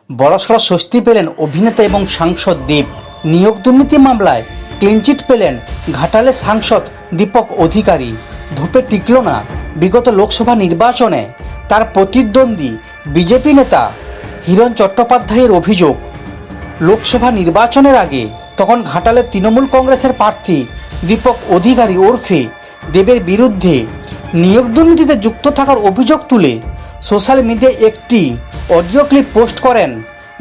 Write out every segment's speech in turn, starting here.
বড়সড় স্বস্তি পেলেন অভিনেতা এবং সাংসদ দেব। নিয়োগ দুর্নীতি মামলায় ক্লিনচিট পেলেন ঘাটালের সাংসদ দীপক অধিকারী। ধূপে টিকল না বিগত লোকসভা নির্বাচনে তার প্রতিদ্বন্দ্বী বিজেপি নেতা হিরণ চট্টোপাধ্যায়ের অভিযোগ। লোকসভা নির্বাচনের আগে তখন ঘাটালের তৃণমূল কংগ্রেসের প্রার্থী দীপক অধিকারী ওরফে দেবের বিরুদ্ধে নিয়োগ দুর্নীতিতে যুক্ত থাকার অভিযোগ তুলে সোশ্যাল মিডিয়ায় একটি অডিও ক্লিপ পোস্ট করেন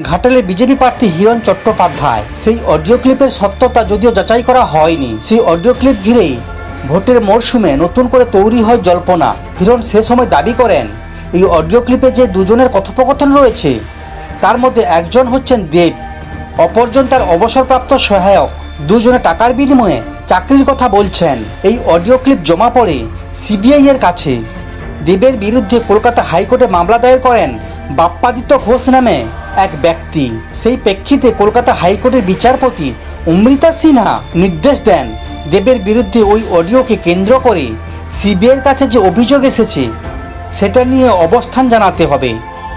ঘাটালের বিজেপি প্রার্থী হিরণ চট্টোপাধ্যায়। সেই অডিও ক্লিপের সত্যতা যদিও যাচাই করা হয়নি। সেই অডিও ক্লিপ ঘিরেই ভোটের মরশুমে নতুন করে তৈরি হয় জল্পনা। হিরণ সে সময় দাবি করেন এই অডিও ক্লিপে যে দুজনের কথোপকথন রয়েছে তার মধ্যে একজন হচ্ছেন দেব, অপরজন তার অবসরপ্রাপ্ত সহায়ক। দুজনে টাকার বিনিময়ে চাকরির কথা বলছেন। এই অডিও ক্লিপ জমা পড়ে সিবিআই এর কাছে। দেবের বিরুদ্ধে কলকাতা হাইকোর্টে মামলা দায়ের করেন বাপ্পাদিত্য ঘোষ নামে এক ব্যক্তি। সেই প্রেক্ষিতে কলকাতা হাইকোর্টের বিচারপতি অমৃতা সিনহা নির্দেশ দেন দেবের বিরুদ্ধে ওই অডিওকে কেন্দ্র করে সিবিআইয়ের কাছে যে অভিযোগ এসেছে সেটা নিয়ে অবস্থান জানাতে হবে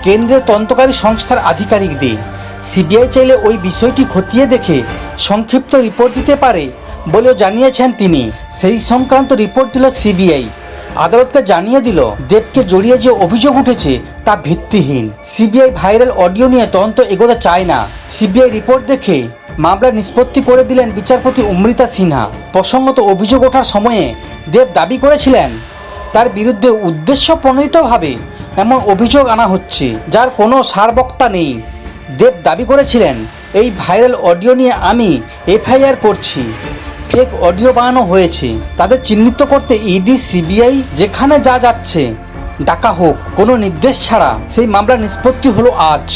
কেন্দ্রের তদন্তকারী সংস্থার আধিকারিকদের। সিবিআই চাইলে ওই বিষয়টি খতিয়ে দেখে সংক্ষিপ্ত রিপোর্ট দিতে পারে বলেও জানিয়েছেন তিনি। সেই সংক্রান্ত রিপোর্ট দিল সিবিআই। আদালতকে জানিয়ে দিল দেবকে জড়িয়ে যে অভিযোগ উঠেছে তা ভিত্তিহীন। সিবিআই ভাইরাল অডিও নিয়ে তদন্ত এগোতে চায় না। সিবিআই রিপোর্ট দেখে মামলা নিষ্পত্তি করে দিলেন বিচারপতি অমৃতা সিনহা। প্রসঙ্গত অভিযোগ ওঠার সময়ে দেব দাবি করেছিলেন তার বিরুদ্ধে উদ্দেশ্য প্রণোদিতভাবে এমন অভিযোগ আনা হচ্ছে যার কোনো সারবক্তা নেই। দেব দাবি করেছিলেন এই ভাইরাল অডিও নিয়ে আমি এফআইআর করছি, ফেক অডিও বানানো হয়েছে। তাদের চিহ্নিত করতে ইডি সিবিআই যেখানে যা যাচ্ছে ডাকা হোক, কোনো নির্দেশ ছাড়া সেই মামলা নিষ্পত্তি হলো আজ।